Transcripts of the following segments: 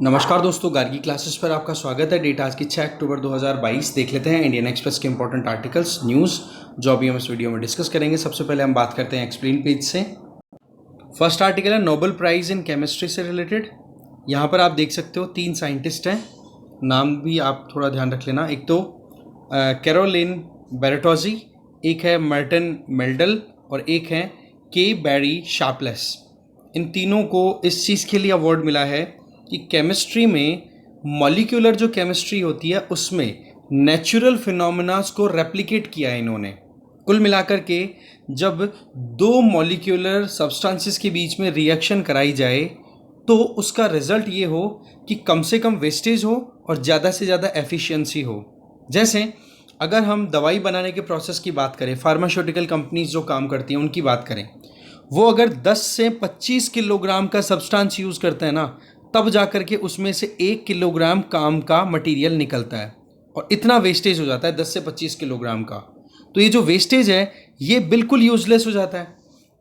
नमस्कार दोस्तों, गार्गी क्लासेस पर आपका स्वागत है। डेट आज की 6 अक्टूबर 2022। देख लेते हैं इंडियन एक्सप्रेस के इंपॉर्टेंट आर्टिकल्स, न्यूज़ जो अभी हम इस वीडियो में डिस्कस करेंगे। सबसे पहले हम बात करते हैं एक्सप्लेन पेज से। फर्स्ट आर्टिकल है नोबेल प्राइज़ इन केमिस्ट्री से रिलेटेड। यहाँ पर आप देख सकते हो 3 साइंटिस्ट हैं, नाम भी आप थोड़ा ध्यान रख लेना। एक तो कैरोलिन बेरेटोजी, एक है मार्टिन मेल्डल और एक है के बैरी शार्पलेस। इन तीनों को इस चीज़ के लिए अवार्ड मिला है कि केमिस्ट्री में मॉलिक्यूलर जो केमिस्ट्री होती है उसमें नेचुरल फिनोमेनास को रेप्लिकेट किया है इन्होंने। कुल मिलाकर के जब दो मॉलिक्यूलर सब्सटेंसेस के बीच में रिएक्शन कराई जाए तो उसका रिजल्ट ये हो कि कम से कम वेस्टेज हो और ज़्यादा से ज़्यादा एफिशिएंसी हो। जैसे अगर हम दवाई बनाने के प्रोसेस की बात करें, फार्मास्यूटिकल कंपनीज जो काम करती हैं उनकी बात करें, वो अगर 10 से 25 किलोग्राम का सब्सटेंस यूज़ करते हैं ना, तब जा कर के उसमें से 1 किलोग्राम काम का मटेरियल निकलता है और इतना वेस्टेज हो जाता है 10 से 25 किलोग्राम का। तो ये जो वेस्टेज है ये बिल्कुल यूजलेस हो जाता है।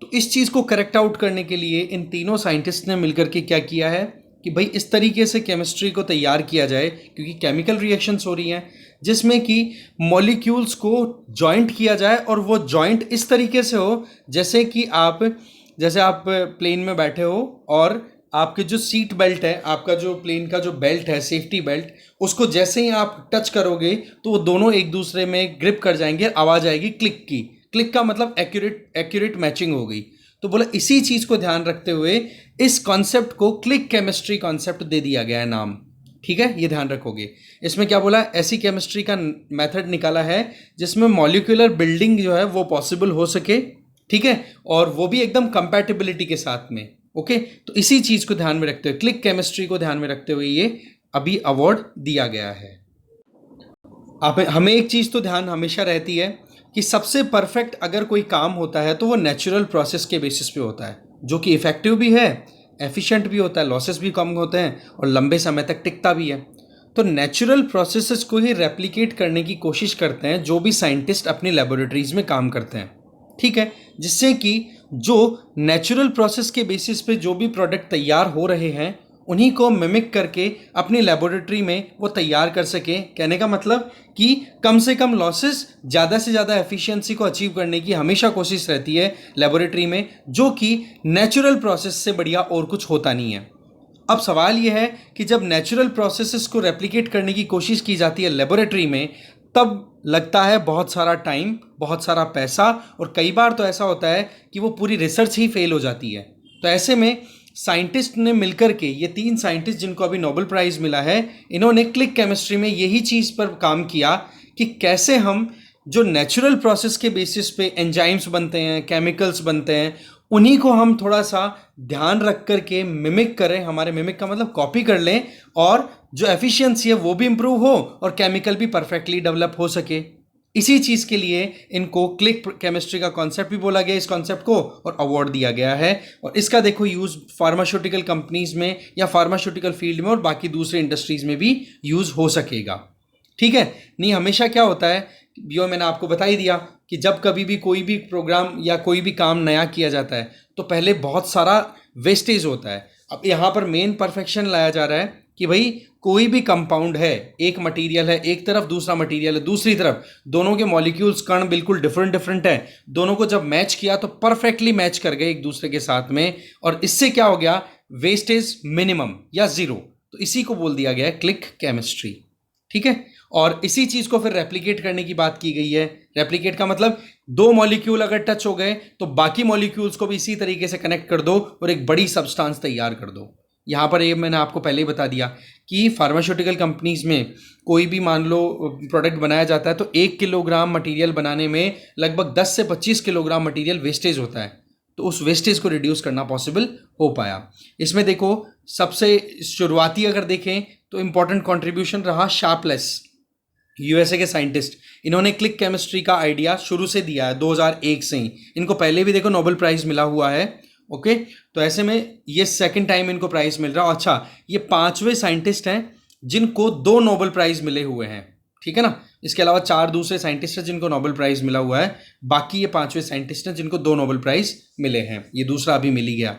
तो इस चीज़ को करेक्ट आउट करने के लिए इन तीनों साइंटिस्ट ने मिलकर के क्या किया है कि भाई इस तरीके से केमिस्ट्री को तैयार किया जाए, क्योंकि केमिकल रिएक्शंस हो रही हैं जिसमें कि मॉलिक्यूल्स को जॉइंट किया जाए और वो जॉइंट इस तरीके से हो जैसे कि जैसे आप प्लेन में बैठे हो और आपके जो सीट बेल्ट है, आपका जो प्लेन का जो बेल्ट है, सेफ्टी बेल्ट, उसको जैसे ही आप टच करोगे तो वो दोनों एक दूसरे में ग्रिप कर जाएंगे, आवाज़ आएगी क्लिक की। क्लिक का मतलब एक्यूरेट मैचिंग हो गई। तो बोला इसी चीज़ को ध्यान रखते हुए इस कॉन्सेप्ट को क्लिक केमिस्ट्री कॉन्सेप्ट दे दिया गया है नाम। ठीक है, ये ध्यान रखोगे। इसमें क्या बोला, ऐसी केमिस्ट्री का मेथड निकाला है जिसमें मॉलिक्यूलर बिल्डिंग जो है वो पॉसिबल हो सके। ठीक है, और वो भी एकदम कंपैटिबिलिटी के साथ में। ओके, तो इसी चीज़ को ध्यान में रखते हुए, क्लिक केमिस्ट्री को ध्यान में रखते हुए ये अभी अवार्ड दिया गया है। आप हमें एक चीज़ तो ध्यान हमेशा रहती है कि सबसे परफेक्ट अगर कोई काम होता है तो वो नेचुरल प्रोसेस के बेसिस पे होता है, जो कि इफ़ेक्टिव भी है, एफिशिएंट भी होता है, लॉसेस भी कम होते हैं और लंबे समय तक टिकता भी है। तो नेचुरल प्रोसेसेस को ही रेप्लिकेट करने की कोशिश करते हैं जो भी साइंटिस्ट अपनी लेबोरेटरीज में काम करते हैं। ठीक है, जिससे कि जो नेचुरल प्रोसेस के बेसिस पे जो भी प्रोडक्ट तैयार हो रहे हैं उन्हीं को मिमिक करके अपनी लेबोरेटरी में वो तैयार कर सके। कहने का मतलब कि कम से कम लॉसेस, ज़्यादा से ज़्यादा एफिशिएंसी को अचीव करने की हमेशा कोशिश रहती है लेबोरेटरी में, जो कि नेचुरल प्रोसेस से बढ़िया और कुछ होता नहीं है। अब सवाल यह है कि जब नेचुरल प्रोसेसेस को रेप्लिकेट करने की कोशिश की जाती है लेबोरेटरी में, तब लगता है बहुत सारा टाइम, बहुत सारा पैसा, और कई बार तो ऐसा होता है कि वो पूरी रिसर्च ही फेल हो जाती है। तो ऐसे में साइंटिस्ट ने मिलकर के, ये 3 साइंटिस्ट जिनको अभी नोबेल प्राइज़ मिला है, इन्होंने क्लिक केमिस्ट्री में यही चीज़ पर काम किया कि कैसे हम जो नेचुरल प्रोसेस के बेसिस पे एंजाइम्स बनते हैं, केमिकल्स बनते हैं, उन्हीं को हम थोड़ा सा ध्यान रख कर के मिमिक करें। हमारे मिमिक का मतलब कॉपी कर लें और जो एफिशिएंसी है वो भी इम्प्रूव हो और केमिकल भी परफेक्टली डेवलप हो सके। इसी चीज़ के लिए इनको क्लिक केमिस्ट्री का कॉन्सेप्ट भी बोला गया, इस कॉन्सेप्ट को, और अवार्ड दिया गया है। और इसका देखो यूज़ फार्मास्यूटिकल कंपनीज में या फार्मास्यूटिकल फील्ड में और बाकी दूसरे इंडस्ट्रीज में भी यूज़ हो सकेगा। ठीक है, नहीं हमेशा क्या होता है, जो मैंने आपको बता ही दिया कि जब कभी भी कोई भी प्रोग्राम या कोई भी काम नया किया जाता है तो पहले बहुत सारा वेस्टेज होता है। अब यहाँ पर मेन परफेक्शन लाया जा रहा है कि भाई कोई भी कंपाउंड है, एक मटेरियल है एक तरफ, दूसरा मटेरियल है दूसरी तरफ, दोनों के मॉलिक्यूल्स, कण बिल्कुल डिफरेंट है, दोनों को जब मैच किया तो परफेक्टली मैच कर गए एक दूसरे के साथ में, और इससे क्या हो गया, वेस्टेज मिनिमम या ज़ीरो। तो इसी को बोल दिया गया है क्लिक केमिस्ट्री। ठीक है, और इसी चीज़ को फिर रेप्लिकेट करने की बात की गई है। रेप्लिकेट का मतलब 2 मॉलिक्यूल अगर टच हो गए तो बाकी मॉलिक्यूल्स को भी इसी तरीके से कनेक्ट कर दो और एक बड़ी सब्सटेंस तैयार कर दो। यहाँ पर ये मैंने आपको पहले ही बता दिया कि फार्मास्यूटिकल कंपनीज में कोई भी मान लो प्रोडक्ट बनाया जाता है तो 1 किलोग्राम मटेरियल बनाने में लगभग 10 से 25 किलोग्राम मटेरियल वेस्टेज होता है। तो उस वेस्टेज को रिड्यूस करना पॉसिबल हो पाया। इसमें देखो सबसे शुरुआती अगर देखें तो इम्पॉर्टेंट कॉन्ट्रीब्यूशन रहा शार्पलेस, यूएसए के साइंटिस्ट। इन्होंने क्लिक केमिस्ट्री का आइडिया शुरू से दिया है 2001 से ही। इनको पहले भी देखो नोबेल प्राइज़ मिला हुआ है। ओके, तो ऐसे में ये सेकंड टाइम इनको प्राइज़ मिल रहा है। अच्छा, ये 5वें साइंटिस्ट हैं जिनको 2 नोबेल प्राइज़ मिले हुए हैं। ठीक है ना, इसके अलावा 4 दूसरे साइंटिस्ट हैं जिनको नोबेल प्राइज़ मिला हुआ है, बाकी ये 5वें साइंटिस्ट हैं जिनको 2 नोबेल प्राइज़ मिले हैं। ये दूसरा अभी मिल ही गया।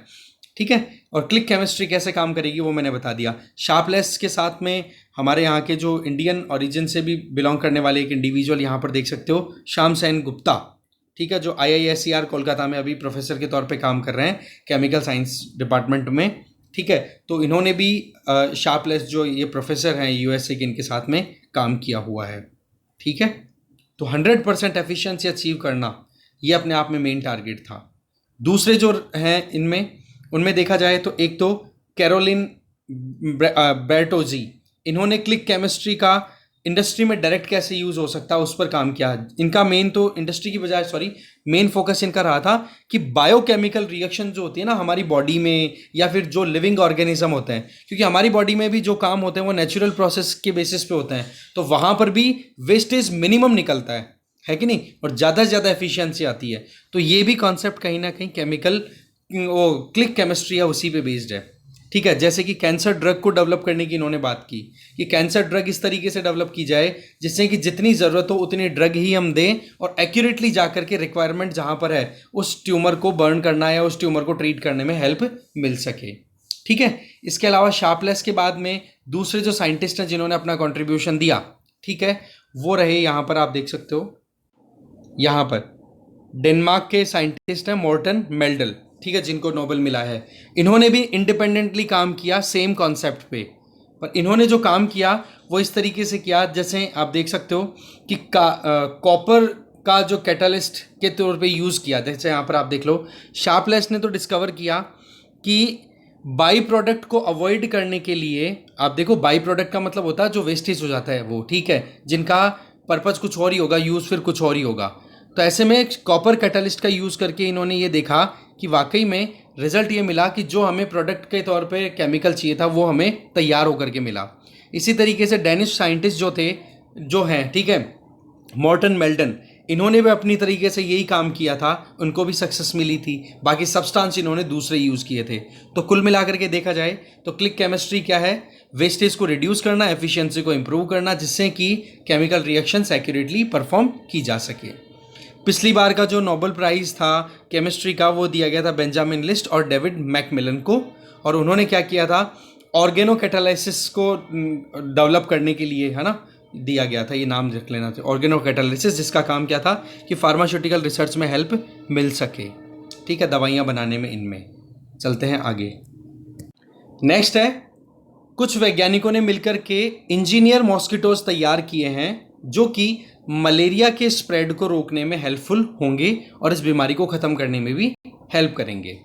ठीक है। और क्लिक केमिस्ट्री कैसे काम करेगी वो मैंने बता दिया। शार्पलेस के साथ में हमारे यहाँ के जो इंडियन ओरिजिन से भी बिलोंग करने वाले एक इंडिविजुअल यहाँ पर देख सकते हो, श्याम सेन गुप्ता, ठीक है, जो IISER कोलकाता में अभी प्रोफेसर के तौर पे काम कर रहे हैं केमिकल साइंस डिपार्टमेंट में, ठीक है। तो इन्होंने भी शार्पलेस जो ये प्रोफेसर हैं USA के, इनके साथ में काम किया हुआ है, ठीक है। तो 100% एफिशिएंसी अचीव करना ये अपने आप में मेन टारगेट था। दूसरे जो हैं इनमें, उनमें देखा जाए तो एक तो कैरोलिन बेर्टोजी, इन्होंने क्लिक केमिस्ट्री का इंडस्ट्री में डायरेक्ट कैसे यूज़ हो सकता है उस पर काम किया। इनका मेन तो इंडस्ट्री की बजाय मेन फोकस इनका रहा था कि बायोकेमिकल रिएक्शन जो होती है ना हमारी बॉडी में, या फिर जो लिविंग ऑर्गेनिज्म होते हैं, क्योंकि हमारी बॉडी में भी जो काम होते हैं वो नेचुरल प्रोसेस के बेसिस पे होते हैं, तो वहाँ पर भी वेस्टेज मिनिमम निकलता है कि नहीं, और ज़्यादा से ज़्यादा एफिशिएंसी आती है। तो ये भी कॉन्सेप्ट कहीं ना कहीं केमिकल वो क्लिक केमिस्ट्री है उसी पे बेस्ड है, ठीक है। जैसे कि कैंसर ड्रग को डेवलप करने की इन्होंने बात की कि कैंसर ड्रग इस तरीके से डेवलप की जाए जिससे कि जितनी ज़रूरत हो उतनी ड्रग ही हम दें, और एक्यूरेटली जा करके रिक्वायरमेंट जहाँ पर है उस ट्यूमर को बर्न करना या उस ट्यूमर को ट्रीट करने में हेल्प मिल सके, ठीक है। इसके अलावा शार्पलेस के बाद में दूसरे जो साइंटिस्ट हैं जिन्होंने अपना कॉन्ट्रीब्यूशन दिया, ठीक है, वो रहे यहाँ पर आप देख सकते हो, यहाँ पर डेनमार्क के साइंटिस्ट हैं मॉर्टन मेल्डल, ठीक है, जिनको नोबेल मिला है। इन्होंने भी इंडिपेंडेंटली काम किया सेम कॉन्सेप्ट पे, पर इन्होंने जो काम किया वो इस तरीके से किया, जैसे आप देख सकते हो कि कॉपर का जो कैटलिस्ट के तौर पे यूज़ किया। जैसे यहाँ पर आप देख लो, शार्पलेस ने तो डिस्कवर किया कि बाई प्रोडक्ट को अवॉइड करने के लिए, आप देखो बाई प्रोडक्ट का मतलब होता है जो वेस्टेज हो जाता है वो, ठीक है, जिनका पर्पज़ कुछ और ही होगा, यूज़ फिर कुछ और ही होगा। तो ऐसे में कॉपर कैटलिस्ट का यूज़ करके इन्होंने ये देखा कि वाकई में रिजल्ट ये मिला कि जो हमें प्रोडक्ट के तौर पे केमिकल चाहिए था वो हमें तैयार होकर के मिला। इसी तरीके से डेनिश साइंटिस्ट जो हैं, ठीक है, मॉर्टन मेल्डन, इन्होंने भी अपनी तरीके से यही काम किया था, उनको भी सक्सेस मिली थी। बाकी सब्सटेंस इन्होंने दूसरे यूज़ किए थे। तो कुल मिलाकर के देखा जाए तो क्लिक केमिस्ट्री क्या है, वेस्टेज को रिड्यूस करना, एफिशिएंसी को इम्प्रूव करना, जिससे कि केमिकल रिएक्शंस एक्यूरेटली परफॉर्म की जा सके। पिछली बार का जो नोबेल प्राइज़ था केमिस्ट्री का वो दिया गया था बेंजामिन लिस्ट और डेविड मैकमिलन को, और उन्होंने क्या किया था, ऑर्गेनो कैटालिसिस को डेवलप करने के लिए, है ना, दिया गया था। ये नाम रख लेना चाहिए, ऑर्गेनो कैटालिसिस, जिसका काम क्या था कि फार्मास्यूटिकल रिसर्च में हेल्प मिल सके, ठीक है, दवाइयाँ बनाने में। इनमें चलते हैं आगे। नेक्स्ट है, कुछ वैज्ञानिकों ने मिलकर के इंजीनियर मॉस्किटोज तैयार किए हैं जो कि मलेरिया के स्प्रेड को रोकने में हेल्पफुल होंगे और इस बीमारी को ख़त्म करने में भी हेल्प करेंगे।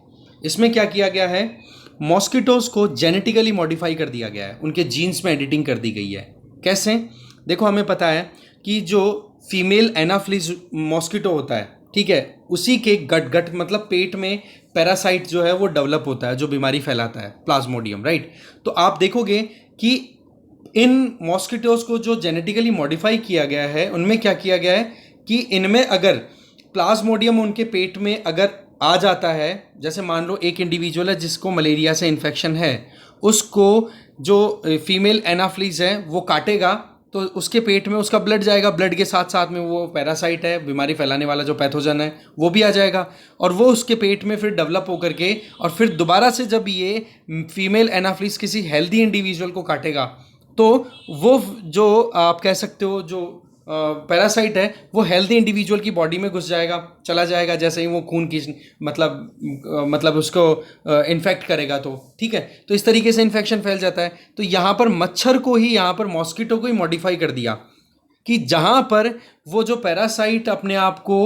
इसमें क्या किया गया है, मॉस्किटोज को जेनेटिकली मॉडिफाई कर दिया गया है, उनके जीन्स में एडिटिंग कर दी गई है। कैसे? देखो, हमें पता है कि जो फीमेल एनाफ्लिस मॉस्किटो होता है, ठीक है, उसी के गट मतलब पेट में पैरासाइट जो है वो डेवलप होता है जो बीमारी फैलाता है, प्लाज्मोडियम, राइट। तो आप देखोगे कि इन मॉस्किटोज को जो जेनेटिकली मॉडिफाई किया गया है उनमें क्या किया गया है कि इनमें अगर प्लाज्मोडियम उनके पेट में अगर आ जाता है, जैसे मान लो एक इंडिविजुअल है जिसको मलेरिया से इन्फेक्शन है, उसको जो फीमेल एनाफ्लीज है वो काटेगा तो उसके पेट में उसका ब्लड जाएगा, ब्लड के साथ साथ में वो पैरासाइट है, बीमारी फैलाने वाला जो पैथोजन है वो भी आ जाएगा, और वो उसके पेट में फिर डेवलप होकर के, और फिर दोबारा से जब ये फीमेल एनाफ्लीज किसी हेल्दी इंडिविजुअल को काटेगा तो वो जो आप कह सकते हो जो पैरासाइट है वो हेल्दी इंडिविजुअल की बॉडी में घुस जाएगा, चला जाएगा, जैसे ही वो खून की मतलब उसको इन्फेक्ट करेगा तो, ठीक है। तो इस तरीके से इन्फेक्शन फैल जाता है। तो यहाँ पर मच्छर को ही, यहाँ पर मॉस्किटो को ही मॉडिफाई कर दिया कि जहाँ पर वो जो पैरासाइट अपने आप को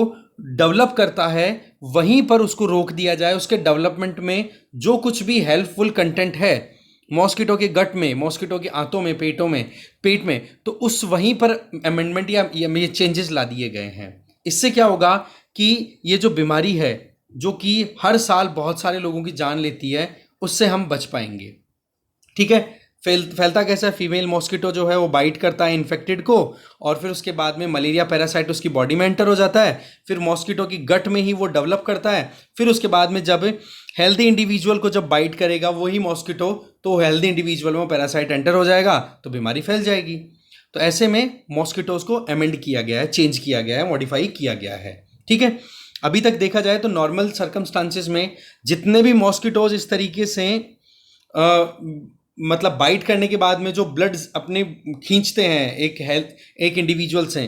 डेवलप करता है वहीं पर उसको रोक दिया जाए, उसके डेवलपमेंट में जो कुछ भी हेल्पफुल कंटेंट है मॉस्किटो के गट में, मॉस्किटो के आंतों में, पेट में, तो उस वहीं पर अमेंडमेंट या ये चेंजेस ला दिए गए हैं। इससे क्या होगा कि ये जो बीमारी है जो कि हर साल बहुत सारे लोगों की जान लेती है, उससे हम बच पाएंगे, ठीक है। फैलता कैसा है, फीमेल मॉस्किटो जो है वो बाइट करता है इन्फेक्टेड को, और फिर उसके बाद में मलेरिया पैरासाइट उसकी बॉडी में एंटर हो जाता है, फिर मॉस्किटो की गट में ही वो डेवलप करता है, फिर उसके बाद में जब हेल्दी इंडिविजुअल को जब बाइट करेगा वही मॉस्किटो, तो हेल्दी इंडिविजुअल में पैरासाइट एंटर हो जाएगा तो बीमारी फैल जाएगी। तो ऐसे में मॉस्किटोज को अमेंड किया गया है, चेंज किया गया है, मॉडिफाई किया गया है, ठीक है। अभी तक देखा जाए तो नॉर्मल सर्कमस्टांसेस में जितने भी मॉस्किटोज इस तरीके से मतलब बाइट करने के बाद में जो ब्लड अपने खींचते हैं एक इंडिविजुअल से,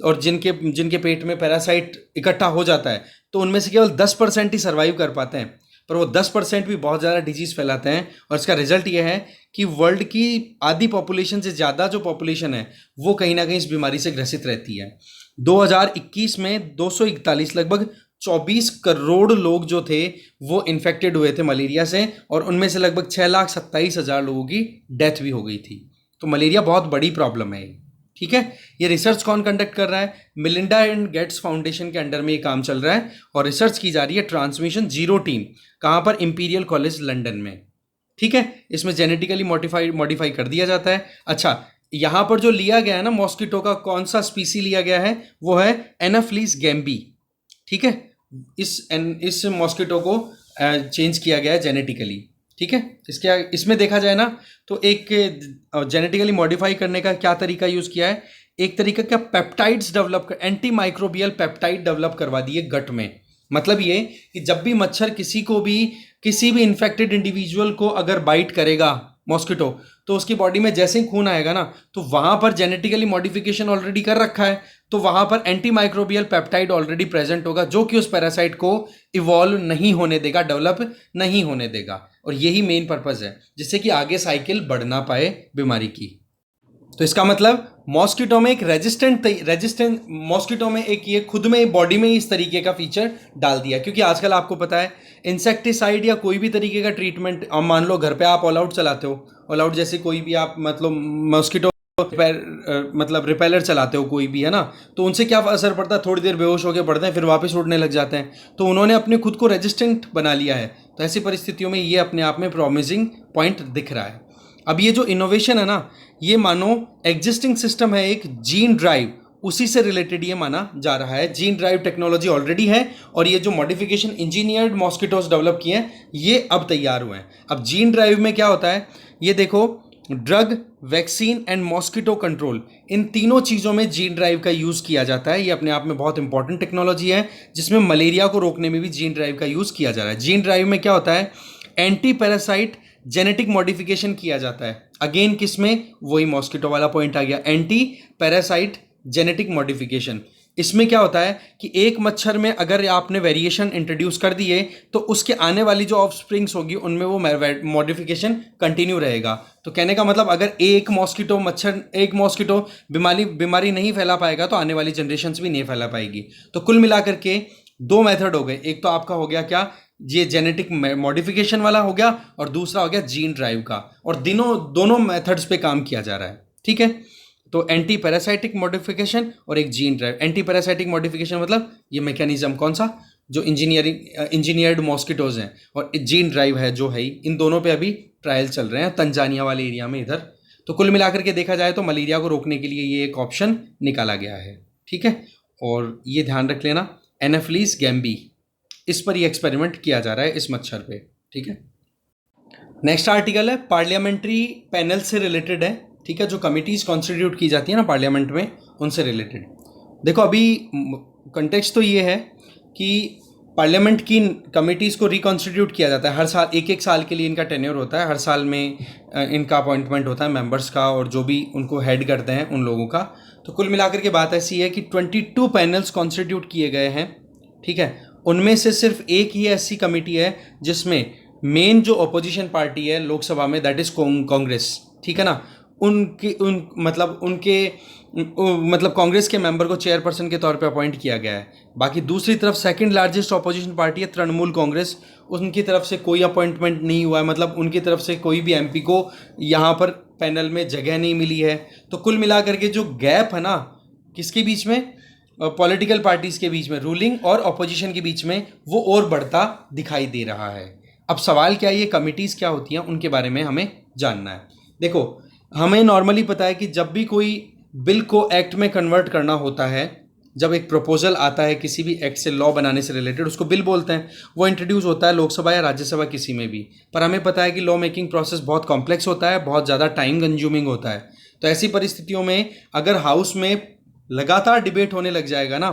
और जिनके जिनके पेट में पैरासाइट इकट्ठा हो जाता है, तो उनमें से केवल 10% ही सर्वाइव कर पाते हैं। पर वो 10% भी बहुत ज़्यादा डिजीज़ फैलाते हैं, और इसका रिजल्ट ये है कि वर्ल्ड की आधी पॉपुलेशन से ज़्यादा जो पॉपुलेशन है वो कहीं ना कहीं इस बीमारी से ग्रसित रहती है। 2021 में 241 लगभग 24 करोड़ लोग जो थे वो इन्फेक्टेड हुए थे मलेरिया से, और उनमें से लगभग 6,27,000 लोगों की डेथ भी हो गई थी। तो मलेरिया बहुत बड़ी प्रॉब्लम है, ठीक है। ये रिसर्च कौन कंडक्ट कर रहा है? मिलिंडा एंड गेट्स फाउंडेशन के अंडर में ये काम चल रहा है, और रिसर्च की जा रही है ट्रांसमिशन जीरो टीम, कहाँ पर? इंपीरियल कॉलेज लंदन में, ठीक है। इसमें जेनेटिकली मॉडिफाई कर दिया जाता है। अच्छा, यहाँ पर जो लिया गया है ना मॉस्किटो का, कौन सा स्पीसी लिया गया है? वो है एनाफ्लीस गैम्बी, ठीक है। इस मॉस्किटो को चेंज किया गया है जेनेटिकली, ठीक है। इसमें देखा जाए ना तो एक जेनेटिकली मॉडिफाई करने का क्या तरीका यूज़ किया है? एक तरीका क्या, पेप्टाइड्स डेवलप कर, एंटी माइक्रोबियल पेप्टाइड डेवलप करवा दिए गट में। मतलब ये कि जब भी मच्छर किसी भी इन्फेक्टेड इंडिविजुअल को अगर बाइट करेगा मॉस्किटो, तो उसकी बॉडी में जैसे ही खून आएगा ना, तो वहाँ पर जेनेटिकली मॉडिफिकेशन ऑलरेडी कर रखा है, तो वहाँ पर anti microbial peptide already present होगा, जो कि उस पैरासाइट को इवॉल्व नहीं होने देगा, डेवलप नहीं होने देगा। और यही मेन पर्पज़ है, जिससे कि आगे साइकिल बढ़ ना पाए बीमारी की। तो इसका मतलब मॉस्किटो में एक रेजिस्टेंट मॉस्किटो में एक ये खुद में बॉडी में इस तरीके का फीचर डाल दिया। क्योंकि आजकल आपको पता है इंसेक्टिसाइड या कोई भी तरीके का ट्रीटमेंट, मान लो घर पे आप ऑल आउट चलाते हो, ऑल आउट जैसे कोई भी आप मतलब मॉस्किटो मतलब रिपेलर चलाते हो कोई भी, है ना, तो उनसे क्या असर पड़ता है? थोड़ी देर बेहोश होकर पड़ते हैं, फिर वापस उड़ने लग जाते हैं। तो उन्होंने अपने खुद को रेजिस्टेंट बना लिया है। तो ऐसी परिस्थितियों में ये अपने आप में प्रॉमिसिंग पॉइंट दिख रहा है। अब ये जो इनोवेशन है ना, ये मानो एग्जिस्टिंग सिस्टम है एक जीन ड्राइव, उसी से रिलेटेड ये माना जा रहा है। जीन ड्राइव टेक्नोलॉजी ऑलरेडी है, और ये जो मॉडिफिकेशन इंजीनियर्ड मॉस्किटोज डेवलप किए हैं ये अब तैयार हुए हैं। अब जीन ड्राइव में क्या होता है, ये देखो, drug, vaccine and mosquito control, इन तीनों चीज़ों में जीन ड्राइव का यूज़ किया जाता है। ये अपने आप में बहुत इंपॉर्टेंट टेक्नोलॉजी है, जिसमें मलेरिया को रोकने में भी जीन ड्राइव का यूज़ किया जा रहा है। जीन ड्राइव में क्या होता है? एंटी पैरासाइट जेनेटिक मॉडिफिकेशन किया जाता है। अगेन किसमें? वही मॉस्किटो वाला पॉइंट आ गया, एंटी पैरासाइट जेनेटिक मॉडिफिकेशन। इसमें क्या होता है कि एक मच्छर में अगर आपने वेरिएशन इंट्रोड्यूस कर दिए, तो उसके आने वाली जो ऑफ स्प्रिंग्स होगी उनमें वो मॉडिफिकेशन कंटिन्यू रहेगा। तो कहने का मतलब, अगर एक मॉस्किटो बीमारी नहीं फैला पाएगा, तो आने वाली जनरेशन्स भी नहीं फैला पाएगी। तो कुल मिलाकर के दो मेथड हो गए। एक तो आपका हो गया क्या, ये जेनेटिक मॉडिफिकेशन वाला हो गया, और दूसरा हो गया जीन ड्राइव का, और दोनों मेथड्स पे काम किया जा रहा है, ठीक है। तो एंटी पैरासाइटिक मॉडिफिकेशन और एक gene drive. Anti parasitic modification मतलब ये मैकेनिज्म कौन सा, जो इंजीनियर्ड मॉस्किटोज हैं, और जीन ड्राइव है जो है, इन दोनों पे अभी ट्रायल चल रहे हैं तंजानिया वाले एरिया में इधर। तो कुल मिलाकर के देखा जाए तो मलेरिया को रोकने के लिए ये एक ऑप्शन निकाला गया है, ठीक है। और ये ध्यान रख लेना, एनाफ्लीस गैम्बी, इस पर ये एक्सपेरिमेंट किया जा रहा है इस मच्छर पे, ठीक है। नेक्स्ट आर्टिकल है पार्लियामेंट्री पैनल से रिलेटेड है, ठीक है। जो कमिटीज़ कॉन्स्टिट्यूट की जाती है ना पार्लियामेंट में, उनसे रिलेटेड। देखो अभी कंटेक्स्ट तो ये है कि पार्लियामेंट की कमिटीज़ को रिकॉन्स्टिट्यूट किया जाता है हर साल, एक साल के लिए इनका टेन्योर होता है, हर साल में इनका अपॉइंटमेंट होता है मेंबर्स का, और जो भी उनको हेड करते हैं उन लोगों का। तो कुल मिलाकर के बात ऐसी है कि 22 पैनल्स कॉन्स्टिट्यूट किए गए हैं, ठीक है। उनमें से सिर्फ एक ही ऐसी कमेटी है जिसमें मेन जो अपोजिशन पार्टी है लोकसभा में, दैट इज़ कांग्रेस, ठीक है ना, मतलब कांग्रेस के मेंबर को चेयरपर्सन के तौर पे अपॉइंट किया गया है। बाकी दूसरी तरफ सेकंड लार्जेस्ट अपोजिशन पार्टी है तृणमूल कांग्रेस, उनकी तरफ से कोई अपॉइंटमेंट नहीं हुआ है, मतलब उनकी तरफ से कोई भी एमपी को यहाँ पर पैनल में जगह नहीं मिली है। तो कुल मिलाकर के जो गैप है ना, किसके बीच में? पॉलिटिकल पार्टीज़ के बीच में, रूलिंग और अपोजिशन के बीच में, वो और बढ़ता दिखाई दे रहा है। अब सवाल क्या है, ये कमिटीज़ क्या होती हैं, उनके बारे में हमें जानना है। देखो, हमें नॉर्मली पता है कि जब भी कोई बिल को एक्ट में कन्वर्ट करना होता है, जब एक प्रपोजल आता है किसी भी एक्ट से, लॉ बनाने से रिलेटेड, उसको बिल बोलते हैं। वो इंट्रोड्यूस होता है लोकसभा या राज्यसभा किसी में भी। पर हमें पता है कि लॉ मेकिंग प्रोसेस बहुत कॉम्प्लेक्स होता है, बहुत ज़्यादा टाइम कंज्यूमिंग होता है। तो ऐसी परिस्थितियों में अगर हाउस में लगातार डिबेट होने लग जाएगा ना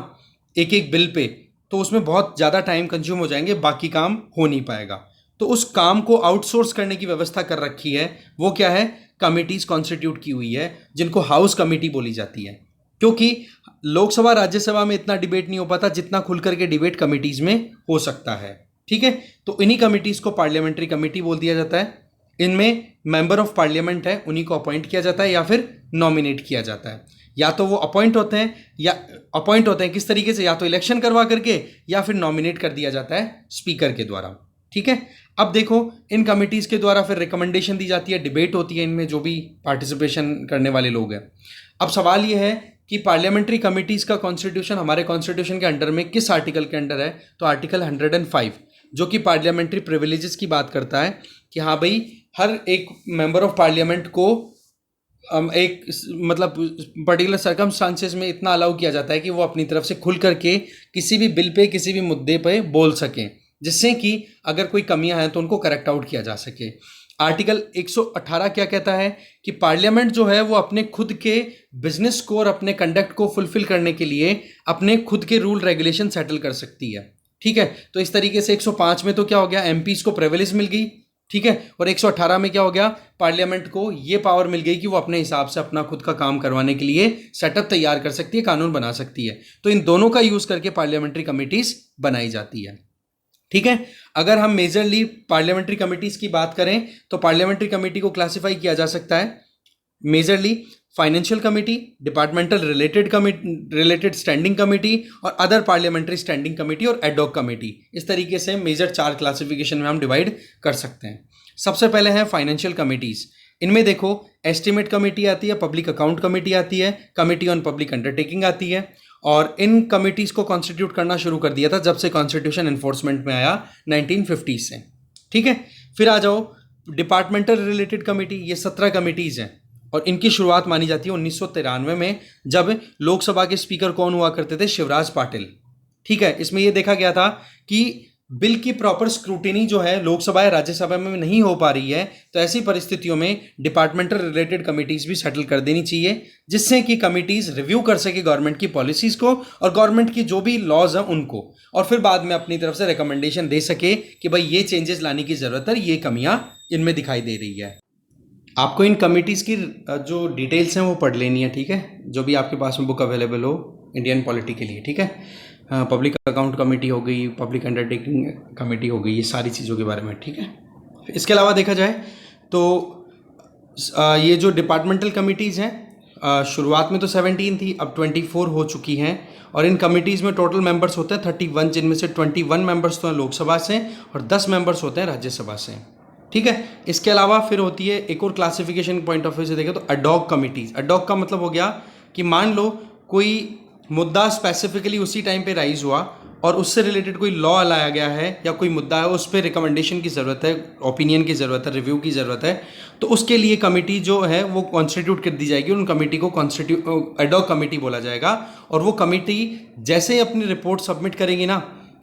एक एक बिल पे, तो उसमें बहुत ज़्यादा टाइम कंज्यूम हो जाएंगे, बाकी काम हो नहीं पाएगा। तो उस काम को आउटसोर्स करने की व्यवस्था कर रखी है, वो क्या है, कमिटीज कॉन्स्टिट्यूट की हुई है, जिनको हाउस कमेटी बोली जाती है। क्योंकि लोकसभा राज्यसभा में इतना डिबेट नहीं हो पाता जितना खुल करके डिबेट कमिटीज में हो सकता है। ठीक है, तो इन्हीं कमिटीज को पार्लियामेंट्री कमेटी बोल दिया जाता है। इनमें मेंबर ऑफ पार्लियामेंट है, उन्हीं को अपॉइंट किया जाता है या फिर नॉमिनेट किया जाता है। या तो वो अपॉइंट होते हैं किस तरीके से, या तो इलेक्शन करवा करके या फिर नॉमिनेट कर दिया जाता है स्पीकर के द्वारा। ठीक है, अब देखो इन कमिटीज के द्वारा फिर रिकमेंडेशन दी जाती है, डिबेट होती है इनमें जो भी पार्टिसिपेशन करने वाले लोग हैं। अब सवाल ये है कि पार्लियामेंट्री कमिटीज का कॉन्स्टिट्यूशन हमारे कॉन्स्टिट्यूशन के अंडर में किस आर्टिकल के अंडर है, तो आर्टिकल 105 जो कि पार्लियामेंट्री प्रिविलेजेस की बात करता है कि हाँ भाई हर एक मेंबर ऑफ पार्लियामेंट को एक मतलब पर्टिकुलर सर्कमस्टांसेस में इतना अलाउ किया जाता है कि वो अपनी तरफ से खुल करके किसी भी बिल पे किसी भी मुद्दे पे बोल सकें, जिससे कि अगर कोई कमियां हैं तो उनको करेक्ट आउट किया जा सके। आर्टिकल 118 क्या कहता है कि पार्लियामेंट जो है वो अपने खुद के बिजनेस को और अपने कंडक्ट को फुलफिल करने के लिए अपने खुद के रूल रेगुलेशन सेटल कर सकती है। ठीक है, तो इस तरीके से 105 में तो क्या हो गया, एमपीज को प्रिविलेज मिल गई। ठीक है, और 118 में क्या हो गया, पार्लियामेंट को ये पावर मिल गई कि वो अपने हिसाब से अपना खुद का काम करवाने के लिए सेटअप तैयार कर सकती है, कानून बना सकती है। तो इन दोनों का यूज करके पार्लियामेंट्री कमिटीज बनाई जाती है। ठीक है, अगर हम मेजरली पार्लियामेंट्री कमिटीज की बात करें तो पार्लियामेंट्री कमेटी को क्लासिफाई किया जा सकता है majorly financial committee, departmental related standing committee और अदर पार्लियामेंट्री स्टैंडिंग कमेटी और एडॉक कमेटी। इस तरीके से मेजर 4 क्लासिफिकेशन में हम डिवाइड कर सकते हैं। सबसे पहले है फाइनेंशियल कमेटीज। इनमें देखो एस्टिमेट कमेटी आती है, पब्लिक अकाउंट कमेटी आती है, कमेटी ऑन पब्लिक अंडरटेकिंग आती है। और इन कमिटीज को कॉन्स्टिट्यूट करना शुरू कर दिया था जब से कॉन्स्टिट्यूशन एनफोर्समेंट में आया 1950 से। ठीक है, फिर आ जाओ डिपार्टमेंटल रिलेटेड कमेटी। ये 17 कमिटीज हैं और इनकी शुरुआत मानी जाती है 1993 में, जब लोकसभा के स्पीकर कौन हुआ करते थे, शिवराज पाटिल। ठीक है, इसमें यह देखा गया था कि बिल की प्रॉपर स्क्रूटिनी जो है लोकसभा या राज्यसभा में नहीं हो पा रही है, तो ऐसी परिस्थितियों में डिपार्टमेंटल रिलेटेड कमिटीज भी सेटल कर देनी चाहिए, जिससे कि कमिटीज रिव्यू कर सके गवर्नमेंट की पॉलिसीज को और गवर्नमेंट की जो भी लॉज हैं उनको, और फिर बाद में अपनी तरफ से रिकमेंडेशन दे सके कि भाई ये चेंजेस लाने की जरूरत है, ये कमियां इनमें दिखाई दे रही है। आपको इन कमिटीज़ की जो डिटेल्स हैं वो पढ़ लेनी है। ठीक है, जो भी आपके पास में बुक अवेलेबल हो इंडियन पॉलिटी के लिए। ठीक है, पब्लिक अकाउंट कमेटी हो गई, पब्लिक अंडरटेकिंग कमेटी हो गई, ये सारी चीज़ों के बारे में। ठीक है, इसके अलावा देखा जाए तो ये जो डिपार्टमेंटल कमिटीज़ हैं शुरुआत में तो 17 थी, अब 24 हो चुकी हैं। और इन कमिटीज़ में टोटल मेंबर्स होते हैं 31, जिनमें से 21 मेंबर्स तो हैं लोकसभा से और 10 मेंबर्स होते हैं राज्यसभा से। ठीक है, इसके अलावा फिर होती है एक और क्लासिफिकेशन पॉइंट ऑफ व्यू से देखें तो अडॉक कमिटीज। अडॉक का मतलब हो गया कि मान लो कोई मुद्दा स्पेसिफिकली उसी टाइम पे राइज हुआ और उससे रिलेटेड कोई लॉ लाया गया है या कोई मुद्दा है, उस पर रिकमेंडेशन की ज़रूरत है, ओपिनियन की ज़रूरत है, रिव्यू की ज़रूरत है, तो उसके लिए कमेटी जो है वो कॉन्स्टिट्यूट कर दी जाएगी। उन कमेटी को एडॉक कमेटी बोला जाएगा। और वो कमेटी जैसे ही अपनी रिपोर्ट सबमिट करेगी ना,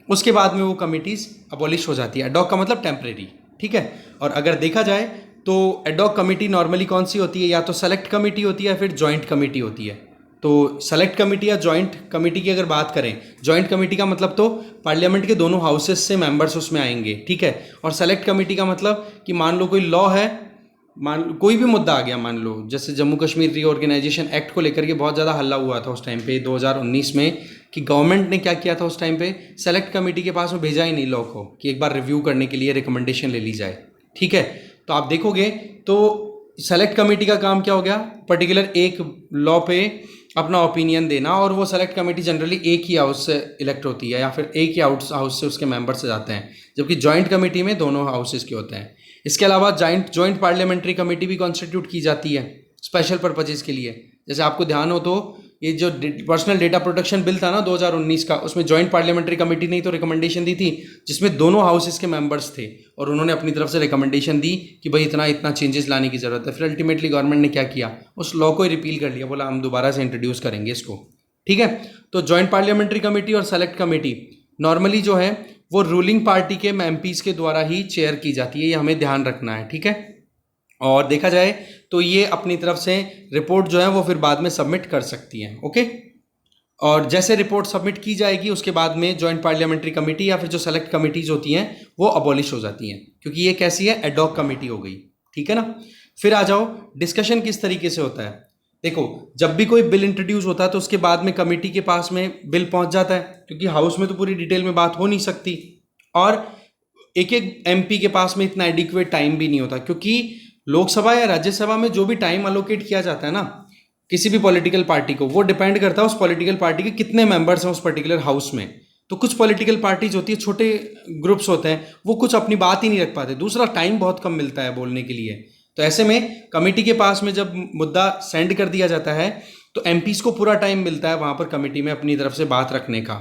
उसके बाद में वो कमिटीज़ अबॉलिश हो जाती है। एडॉक का मतलब टेम्परेरी। ठीक है, और अगर देखा जाए तो एडॉक कमेटी नॉर्मली कौन सी होती है, या तो सेलेक्ट कमेटी होती है या फिर जॉइंट कमेटी होती है। तो सेलेक्ट कमेटी या जॉइंट कमेटी की अगर बात करें, जॉइंट कमेटी का मतलब तो पार्लियामेंट के दोनों हाउसेस से मेंबर्स उसमें आएंगे। ठीक है, और सेलेक्ट कमेटी का मतलब कि मान लो कोई लॉ है, कोई भी मुद्दा आ गया, मान लो जैसे जम्मू कश्मीर रीऑर्गेनाइजेशन एक्ट को लेकर के बहुत ज़्यादा हल्ला हुआ था उस टाइम पे 2019 में, कि गवर्नमेंट ने क्या किया था उस टाइम पे, सेलेक्ट कमेटी के पास में भेजा ही नहीं लॉ को कि एक बार रिव्यू करने के लिए रिकमेंडेशन ले ली जाए। ठीक है, तो आप देखोगे तो सेलेक्ट कमेटी का काम क्या हो गया, पर्टिकुलर एक लॉ पे अपना ओपिनियन देना, और वो सेलेक्ट कमेटी जनरली एक ही हाउस से इलेक्ट होती है या फिर एक ही हाउस से उसके मेंबर्स से जाते हैं, जबकि जॉइंट कमेटी में दोनों हाउसेस के होते हैं। इसके अलावा जॉइंट पार्लियामेंट्री कमेटी भी कॉन्स्टिट्यूट की जाती है स्पेशल पर्पजेज़ के लिए। जैसे आपको ध्यान हो तो ये जो पर्सनल डेटा प्रोटेक्शन बिल था ना 2019 का, उसमें जॉइंट पार्लियामेंट्री कमेटी ने तो रिकमेंडेशन दी थी जिसमें दोनों हाउसेस के मेंबर्स थे, और उन्होंने अपनी तरफ से रिकमेंडेशन दी कि भाई इतना इतना चेंजेस लाने की ज़रूरत है। फिर अल्टीमेटली गवर्नमेंट ने क्या किया, उस लॉ को ही रिपील कर लिया, बोला हम दोबारा से इंट्रोड्यूस करेंगे इसको। ठीक है, तो जॉइंट पार्लियामेंट्री कमेटी और सेलेक्ट कमेटी नॉर्मली जो है वो रूलिंग पार्टी के एमपीज़ के द्वारा ही चेयर की जाती है, ये हमें ध्यान रखना है। ठीक है, और देखा जाए तो ये अपनी तरफ से रिपोर्ट जो है वो फिर बाद में सबमिट कर सकती हैं। ओके, और जैसे रिपोर्ट सबमिट की जाएगी उसके बाद में जॉइंट पार्लियामेंट्री कमेटी या फिर जो सेलेक्ट कमेटीज होती हैं वो अबॉलिश हो जाती हैं, क्योंकि ये कैसी है, एडॉक कमेटी हो गई। ठीक है ना। फिर आ जाओ डिस्कशन किस तरीके से होता है। देखो, जब भी कोई बिल इंट्रोड्यूस होता है तो उसके बाद में कमेटी के पास में बिल पहुंच जाता है, क्योंकि हाउस में तो पूरी डिटेल में बात हो नहीं सकती, और एक एक एमपी के पास में इतना एडिक्वेट टाइम भी नहीं होता, क्योंकि लोकसभा या राज्यसभा में जो भी टाइम अलोकेट किया जाता है ना किसी भी पॉलिटिकल पार्टी को, वो डिपेंड करता है उस पॉलिटिकल पार्टी के कितने मेंबर्स हैं उस पर्टिकुलर हाउस में। तो कुछ पॉलिटिकल पार्टीज होती है, छोटे ग्रुप्स होते हैं, वो कुछ अपनी बात ही नहीं रख पाते, दूसरा टाइम बहुत कम मिलता है बोलने के लिए। तो ऐसे में कमेटी के पास में जब मुद्दा सेंड कर दिया जाता है तो एमपीज को पूरा टाइम मिलता है वहां पर कमेटी में अपनी तरफ से बात रखने का।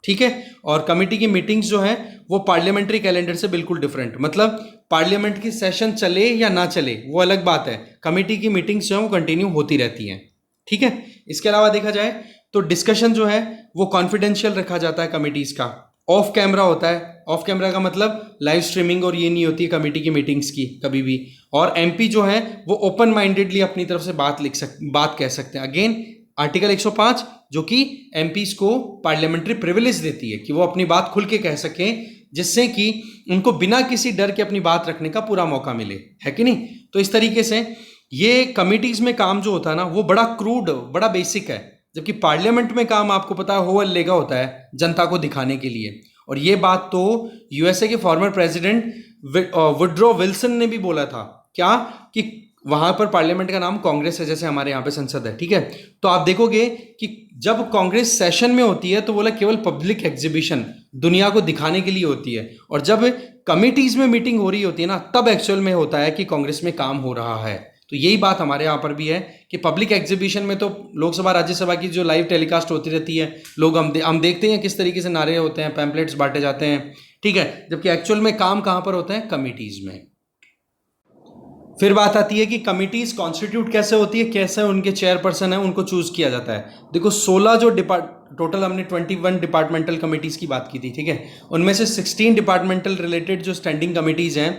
ठीक है। और कमेटी की मीटिंग्स जो है वो पार्लियामेंट्री कैलेंडर से बिल्कुल डिफरेंट, मतलब पार्लियामेंट की सेशन चले या ना चले वो अलग बात है, कमेटी की मीटिंग्स जो है वो कंटिन्यू होती रहती हैं। ठीक है। इसके अलावा देखा जाए तो डिस्कशन जो है वो कॉन्फिडेंशियल रखा जाता है कमेटीज का, ऑफ कैमरा होता है। ऑफ कैमरा का मतलब लाइव स्ट्रीमिंग और ये नहीं होती है कमेटी की मीटिंग्स की कभी भी। और एमपी जो है वो ओपन माइंडेडली अपनी तरफ से बात कह सकते हैं। अगेन आर्टिकल 105 जो कि एमपीज को पार्लियामेंट्री प्रिविलेज देती है कि वो अपनी बात खुल के कह सकें, जिससे कि उनको बिना किसी डर के अपनी बात रखने का पूरा मौका मिले, है कि नहीं। तो इस तरीके से ये कमिटीज में काम जो होता है ना वो बड़ा क्रूड, बड़ा बेसिक है, जबकि पार्लियामेंट में काम आपको पता है हो हल्ले का होता है जनता को दिखाने के लिए। और ये बात तो यूएसए के फॉर्मर प्रेसिडेंट वुड्रो विल्सन ने भी बोला था, क्या कि वहां पर पार्लियामेंट का नाम कांग्रेस है, जैसे हमारे यहाँ पे संसद है। ठीक है। तो आप देखोगे कि जब कांग्रेस सेशन में होती है तो बोला केवल पब्लिक एग्जीबिशन, दुनिया को दिखाने के लिए होती है, और जब कमिटीज में मीटिंग हो रही होती है ना तब एक्चुअल में होता है कि कांग्रेस में काम हो रहा है। तो यही बात हमारे यहाँ पर भी है कि पब्लिक एग्जीबिशन में तो लोकसभा राज्यसभा की जो लाइव टेलीकास्ट होती रहती है, लोग हम देखते हैं किस तरीके से नारे होते हैं, पैम्पलेट्स बांटे जाते हैं। ठीक है। जबकि एक्चुअल में काम कहाँ पर होता है, कमिटीज में। फिर बात आती है कि कमिटीज कॉन्स्टिट्यूट कैसे होती है, कैसे उनके चेयरपर्सन है उनको चूज किया जाता है। देखो 16 जो टोटल हमने 21 डिपार्टमेंटल कमिटीज की बात की थी। ठीक है। उनमें से 16 डिपार्टमेंटल रिलेटेड जो स्टैंडिंग कमिटीज हैं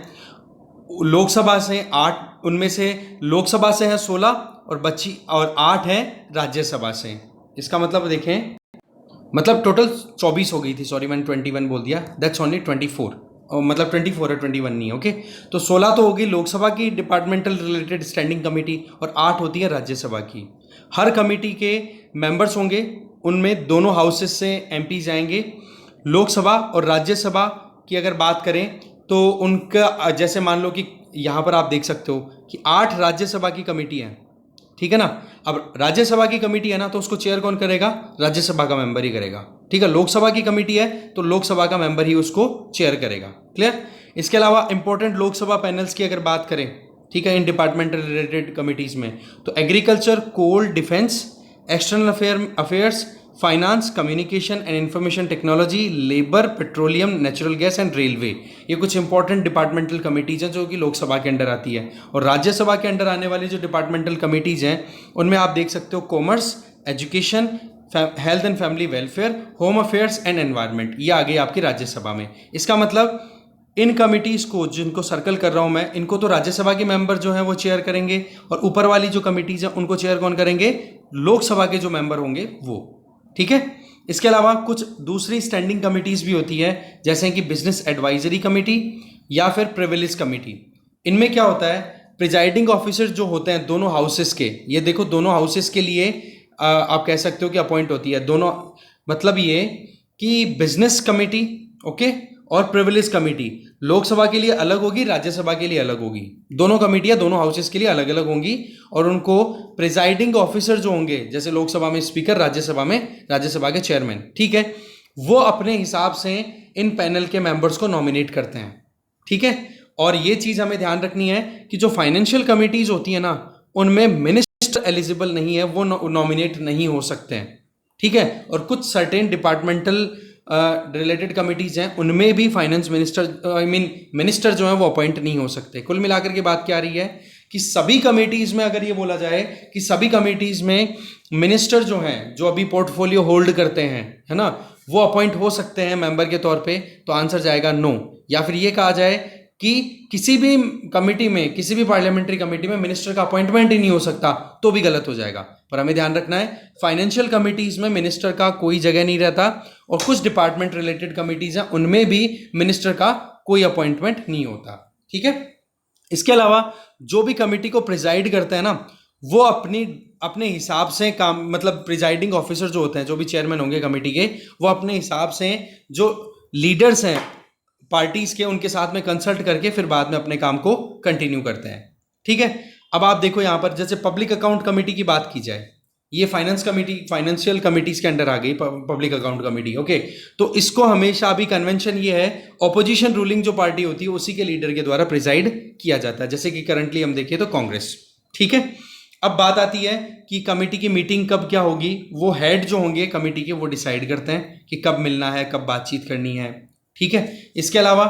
लोकसभा से 8, उनमें से लोकसभा से है 16 और 8 है राज्यसभा से। इसका मतलब देखें, मतलब टोटल 24 हो गई थी, सॉरी मैंने 21 बोल दिया, दैट्स ओनली 24, मतलब 24 है, 21 नहीं। ओके। तो 16 तो होगी लोकसभा की डिपार्टमेंटल रिलेटेड स्टैंडिंग कमेटी और 8 होती है राज्यसभा की। हर कमेटी के मेंबर्स होंगे, उनमें दोनों हाउसेस से एमपी जाएंगे। लोकसभा और राज्यसभा की अगर बात करें तो उनका, जैसे मान लो कि यहाँ पर आप देख सकते हो कि 8 राज्यसभा की कमेटी है। ठीक है ना। अब राज्यसभा की कमेटी है ना तो उसको चेयर कौन करेगा, राज्यसभा का मेंबर ही करेगा। ठीक है। लोकसभा की कमेटी है तो लोकसभा का मेंबर ही उसको चेयर करेगा। क्लियर। इसके अलावा इंपॉर्टेंट लोकसभा पैनल्स की अगर बात करें, ठीक है, इन डिपार्टमेंटल रिलेटेड कमिटीज में, तो agriculture, coal, defence, external affairs, finance, communication and information technology, labour, petroleum, natural gas and railway, ये कुछ इंपॉर्टेंट डिपार्टमेंटल कमिटीज हैं जो कि लोकसभा के अंडर आती है। और राज्यसभा के अंडर आने वाली जो डिपार्टमेंटल कमिटीज हैं उनमें आप देख सकते हो commerce, education, health and family welfare, home affairs and environment, ये आ गई आपकी राज्यसभा में। इसका मतलब इन कमिटीज को, जिनको सर्कल कर रहा हूं मैं, इनको तो राज्यसभा के मेंबर जो हैं वो चेयर करेंगे, और ऊपर वाली जो कमिटीज हैं उनको चेयर कौन करेंगे, लोकसभा के जो मेंबर होंगे वो। ठीक है। इसके अलावा कुछ दूसरी स्टैंडिंग कमिटीज भी होती है, जैसे कि बिजनेस एडवाइजरी कमेटी या फिर प्रिविलेज कमेटी। इनमें क्या होता है, प्रिजाइडिंग ऑफिसर जो होते हैं दोनों हाउसेस के, ये देखो दोनों हाउसेस के लिए आप कह सकते हो कि अपॉइंट होती है दोनों, मतलब ये कि बिजनेस कमेटी, ओके, और प्रिविलेज कमेटी लोकसभा के लिए अलग होगी, राज्यसभा के लिए अलग होगी। दोनों कमेटियां दोनों हाउसेस के लिए अलग अलग होंगी, और उनको प्रिजाइडिंग ऑफिसर जो होंगे, जैसे लोकसभा में स्पीकर, राज्यसभा में राज्यसभा के चेयरमैन, ठीक है, वो अपने हिसाब से इन पैनल के मेंबर्स को नॉमिनेट करते हैं। ठीक है। और ये चीज हमें ध्यान रखनी है कि जो फाइनेंशियल कमिटीज होती है ना उनमें मिनिस्टर एलिजिबल नहीं है, वो नॉमिनेट नहीं हो सकते हैं। ठीक है। और कुछ सर्टेन डिपार्टमेंटल रिलेटेड कमिटीज हैं उनमें भी फाइनेंस मिनिस्टर, मिनिस्टर जो है वो अपॉइंट नहीं हो सकते। कुल मिलाकर के बात क्या आ रही है कि सभी कमिटीज में, अगर ये बोला जाए कि सभी कमिटीज में मिनिस्टर जो हैं, जो अभी पोर्टफोलियो होल्ड करते हैं, है ना, वो अपॉइंट हो सकते हैं मेंबर के तौर पे, तो आंसर जाएगा नो। या फिर ये कहा जाए कि किसी भी कमेटी में, किसी भी पार्लियामेंट्री कमेटी में मिनिस्टर का अपॉइंटमेंट ही नहीं हो सकता, तो भी गलत हो जाएगा। पर हमें ध्यान रखना है फाइनेंशियल कमिटीज में मिनिस्टर का कोई जगह नहीं रहता, और कुछ डिपार्टमेंट रिलेटेड कमिटीज हैं उनमें भी मिनिस्टर का कोई अपॉइंटमेंट नहीं होता। ठीक है। इसके अलावा जो भी कमेटी को प्रिजाइड करते हैं ना, वो अपने हिसाब से काम, मतलब प्रिजाइडिंग ऑफिसर जो होते हैं, जो भी चेयरमैन होंगे कमेटी के, वो अपने हिसाब से जो लीडर्स हैं पार्टीज के, उनके साथ में कंसल्ट करके फिर बाद में अपने काम को कंटिन्यू करते हैं। ठीक है। अब आप देखो यहां पर जैसे पब्लिक अकाउंट कमेटी की बात की जाए, ये फाइनेंशियल कमिटीज के अंडर आ गई पब्लिक अकाउंट कमेटी। ओके, तो इसको हमेशा अभी कन्वेंशन ये है, ऑपोजिशन रूलिंग जो पार्टी होती है उसी के लीडर के द्वारा प्रिजाइड किया जाता है, जैसे कि करंटली हम देखें तो कांग्रेस। ठीक है। अब बात आती है कि कमेटी की मीटिंग कब क्या होगी, वो हेड जो होंगे कमेटी के वो डिसाइड करते हैं कि कब मिलना है, कब बातचीत करनी है। ठीक है। इसके अलावा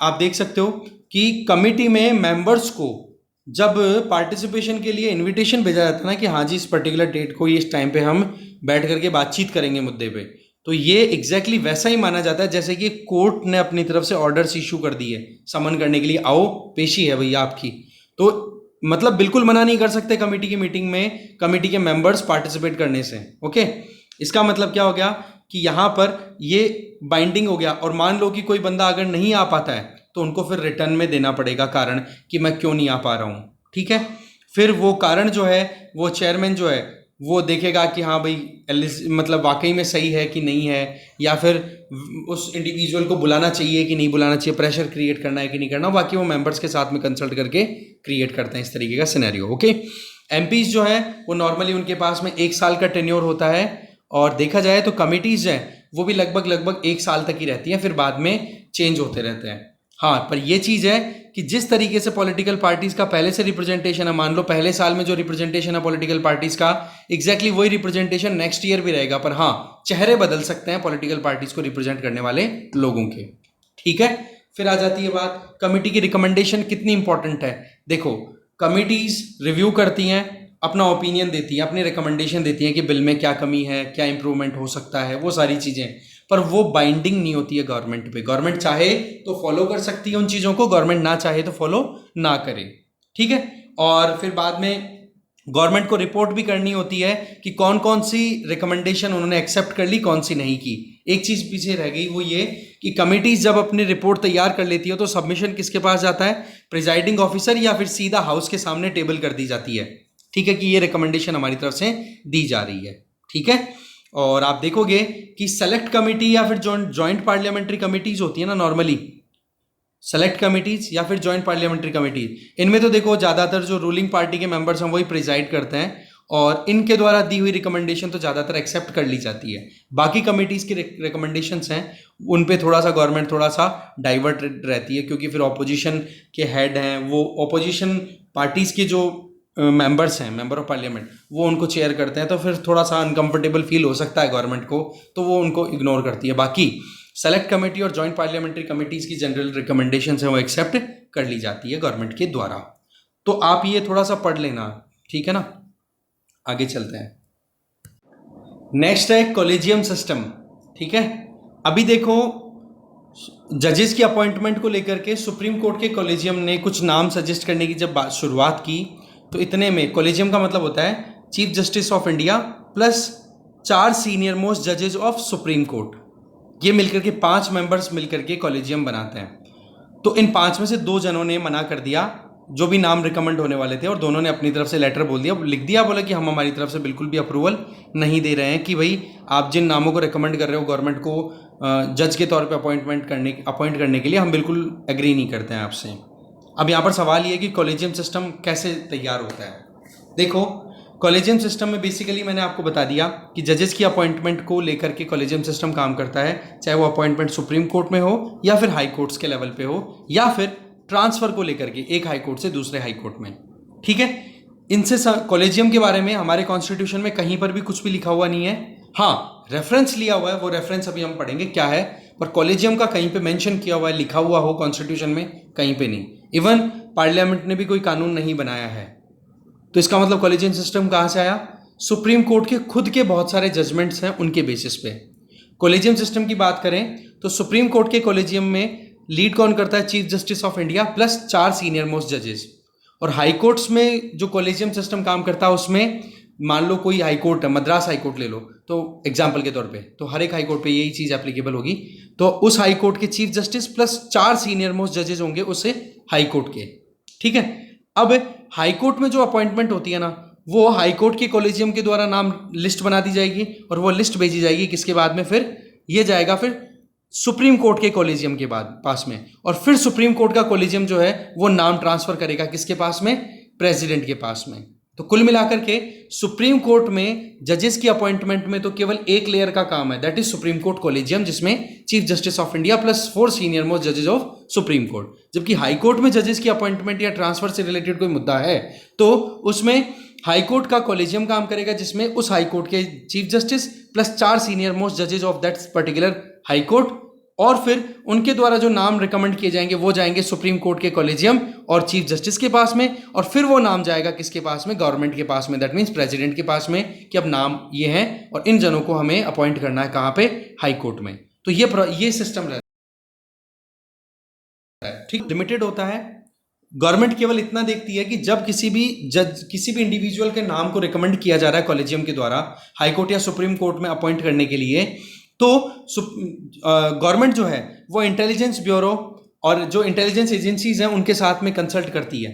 आप देख सकते हो कि कमेटी में मेंबर्स को जब पार्टिसिपेशन के लिए इनविटेशन भेजा जाता है ना, कि हाँ जी इस पर्टिकुलर डेट को, इस टाइम पे हम बैठ करके बातचीत करेंगे मुद्दे पे, तो ये एग्जैक्टली वैसा ही माना जाता है जैसे कि कोर्ट ने अपनी तरफ से ऑर्डर्स इशू कर दिए समन करने के लिए, आओ पेशी है भैया आपकी। तो मतलब बिल्कुल मना नहीं कर सकते कमेटी की मीटिंग में कमेटी के मेंबर्स पार्टिसिपेट करने से। ओके, इसका मतलब क्या हो गया कि यहां पर ये बाइंडिंग हो गया, और मान लो कि कोई बंदा अगर नहीं आ पाता है तो उनको फिर रिटर्न में देना पड़ेगा कारण कि मैं क्यों नहीं आ पा रहा हूं। ठीक है। फिर वो कारण जो है वो चेयरमैन जो है वो देखेगा कि हाँ भाई मतलब वाकई में सही है कि नहीं है, या फिर उस इंडिविजुअल को बुलाना चाहिए कि नहीं बुलाना चाहिए, प्रेशर क्रिएट करना है कि नहीं करना, बाकी वो मेंबर्स के साथ में कंसल्ट करके क्रिएट करते हैं इस तरीके का सिनेरियो। ओके, एमपीज जो है वो नॉर्मली उनके पास में 1 साल का टेन्योर होता है, और देखा जाए तो कमिटीज हैं वो भी लगभग 1 साल तक ही रहती हैं, फिर बाद में चेंज होते रहते हैं। हाँ, पर ये चीज़ है कि जिस तरीके से पॉलिटिकल पार्टीज का पहले से रिप्रेजेंटेशन है, मान लो पहले साल में जो रिप्रेजेंटेशन है पॉलिटिकल पार्टीज का, एग्जैक्टली वही रिप्रेजेंटेशन नेक्स्ट ईयर भी रहेगा, पर हाँ चेहरे बदल सकते हैं पॉलिटिकल पार्टीज को रिप्रेजेंट करने वाले लोगों के। ठीक है। फिर आ जाती है बात कमेटी की रिकमेंडेशन कितनी इंपॉर्टेंट है। देखो, कमिटीज रिव्यू करती हैं, अपना ओपिनियन देती है, अपनी रिकमेंडेशन देती है कि बिल में क्या कमी है, क्या इंप्रूवमेंट हो सकता है, वो सारी चीज़ें, पर वो बाइंडिंग नहीं होती है गवर्नमेंट पे। गवर्नमेंट चाहे तो फॉलो कर सकती है उन चीज़ों को, गवर्नमेंट ना चाहे तो फॉलो ना करे। ठीक है। और फिर बाद में गवर्नमेंट को रिपोर्ट भी करनी होती है कि कौन कौन सी रिकमेंडेशन उन्होंने एक्सेप्ट कर ली, कौन सी नहीं की। एक चीज़ पीछे रह गई, वो ये कि कमिटीज जब अपनी रिपोर्ट तैयार कर लेती है तो सबमिशन किसके पास जाता है, प्रिजाइडिंग ऑफिसर, या फिर सीधा हाउस के सामने टेबल कर दी जाती है। ठीक है, कि ये रिकमेंडेशन हमारी तरफ से दी जा रही है। ठीक है। और आप देखोगे कि सेलेक्ट कमेटी या फिर जॉइंट पार्लियामेंट्री कमिटीज होती है ना, नॉर्मली सेलेक्ट कमिटीज या फिर जॉइंट पार्लियामेंट्री कमिटीज, इनमें तो देखो ज्यादातर जो रूलिंग पार्टी के मेंबर्स हैं वही प्रिजाइड करते हैं, और इनके द्वारा दी हुई रिकमेंडेशन तो ज़्यादातर एक्सेप्ट कर ली जाती है। बाकी कमिटीज़ की रिकमेंडेशंस हैं उन पे थोड़ा सा गवर्नमेंट थोड़ा सा डाइवर्ट रहती है, क्योंकि फिर ऑपोजिशन के हेड हैं, वो ऑपोजिशन पार्टीज़ के जो मेंबर्स हैं, मेंबर ऑफ पार्लियामेंट, वो उनको चेयर करते हैं, तो फिर थोड़ा सा अनकंफर्टेबल फील हो सकता है गवर्नमेंट को, तो वो उनको इग्नोर करती है। बाकी सेलेक्ट कमेटी और जॉइंट पार्लियामेंट्री कमिटीज़ की जनरल रिकमेंडेशंस हैं वो एक्सेप्ट कर ली जाती है गवर्नमेंट के द्वारा। तो आप ये थोड़ा सा पढ़ लेना, ठीक है ना। आगे चलते हैं। नेक्स्ट है कॉलेजियम सिस्टम। ठीक है। अभी देखो, जजेस की अपॉइंटमेंट को लेकर के सुप्रीम कोर्ट के कॉलेजियम ने कुछ नाम सजेस्ट करने की जब शुरुआत की, तो इतने में कॉलेजियम का मतलब होता है chief justice of India plus 4 senior most जजेस ऑफ सुप्रीम कोर्ट, ये मिलकर के 5 मेंबर्स मिलकर के कॉलेजियम बनाते हैं। तो इन 5 में से 2 जनों ने मना कर दिया, जो भी नाम रिकमेंड होने वाले थे, और दोनों ने अपनी तरफ से लेटर लिख दिया, बोला कि हम हमारी तरफ से बिल्कुल भी अप्रूवल नहीं दे रहे हैं कि भाई आप जिन नामों को रिकमेंड कर रहे हो गवर्नमेंट को जज के तौर पे अपॉइंट करने के लिए, हम बिल्कुल एग्री नहीं करते हैं आपसे। अब यहाँ पर सवाल ये कि कॉलेजियम सिस्टम कैसे तैयार होता है। देखो, कॉलेजियम सिस्टम में बेसिकली मैंने आपको बता दिया कि जजेस की अपॉइंटमेंट को लेकर के कॉलेजियम सिस्टम काम करता है, चाहे वो अपॉइंटमेंट सुप्रीम कोर्ट में हो या फिर हाई कोर्ट्स के लेवल पे हो, या फिर ट्रांसफर को लेकर के एक हाई कोर्ट से दूसरे हाई कोर्ट में। ठीक है। इनसे कॉलेजियम के बारे में हमारे कॉन्स्टिट्यूशन में कहीं पर भी कुछ भी लिखा हुआ नहीं है। हाँ, रेफरेंस लिया हुआ है, वो रेफरेंस अभी हम पढ़ेंगे क्या है, पर कॉलेजियम का कहीं पे मेंशन किया हुआ है, लिखा हुआ हो कॉन्स्टिट्यूशन में, कहीं पे नहीं। इवन पार्लियामेंट ने भी कोई कानून नहीं बनाया है। तो इसका मतलब कॉलेजियम सिस्टम कहाँ से आया? सुप्रीम कोर्ट के खुद के बहुत सारे जजमेंट्स हैं, उनके बेसिस पे। कॉलेजियम सिस्टम की बात करें तो सुप्रीम कोर्ट के कॉलेजियम में लीड कौन करता है? Chief justice of India plus 4 senior most जजेस। और हाई कोर्ट्स में जो कॉलेजियम सिस्टम काम करता है उसमें मान लो कोई हाई कोर्ट है, मद्रास हाई कोर्ट ले लो तो एग्जाम्पल के तौर पे, तो हर एक हाई कोर्ट पे यही चीज़ एप्लीकेबल होगी। तो उस हाई कोर्ट के chief justice plus 4 senior most जजेस होंगे उसे हाई कोर्ट के, ठीक है। अब हाई कोर्ट में जो अपॉइंटमेंट होती है ना, वो हाई कोर्ट के कॉलेजियम के द्वारा नाम लिस्ट बना दी जाएगी और वो लिस्ट भेजी जाएगी किसके बाद में? फिर ये जाएगा फिर सुप्रीम कोर्ट के कॉलेजियम के बाद पास में, और फिर सुप्रीम कोर्ट का कॉलेजियम जो है वो नाम ट्रांसफर करेगा किसके पास में? प्रेसिडेंट के पास में। तो कुल मिलाकर के सुप्रीम कोर्ट में जजेस की अपॉइंटमेंट में तो केवल एक लेयर का काम है, that is Supreme Court collegium, जिसमें chief justice of India plus 4 senior most जजेस ऑफ सुप्रीम कोर्ट। जबकि हाई कोर्ट में जजेस की अपॉइंटमेंट या ट्रांसफर से रिलेटेड कोई मुद्दा है तो उसमें हाई कोर्ट का कॉलेजियम काम करेगा, जिसमें उस हाई कोर्ट के chief justice plus 4 senior most जजेस of that particular high court, और फिर उनके द्वारा जो नाम रिकमेंड किए जाएंगे वो जाएंगे सुप्रीम कोर्ट के कॉलेजियम और चीफ जस्टिस के पास में, और फिर वो नाम जाएगा किसके पास में? गवर्नमेंट के पास में, दैट मीन्स प्रेसिडेंट के पास में, कि अब नाम ये है और इन जनों को हमें अपॉइंट करना है कहाँ पे? हाई कोर्ट में। तो ये सिस्टम रहता है, ठीक। लिमिटेड होता है, गवर्नमेंट केवल इतना देखती है कि जब किसी भी इंडिविजुअल के नाम को रिकमेंड किया जा रहा है कॉलेजियम के द्वारा हाई कोर्ट या सुप्रीम कोर्ट में अपॉइंट करने के लिए, तो गवर्नमेंट जो है वो इंटेलिजेंस ब्यूरो और जो इंटेलिजेंस एजेंसीज हैं उनके साथ में कंसल्ट करती है।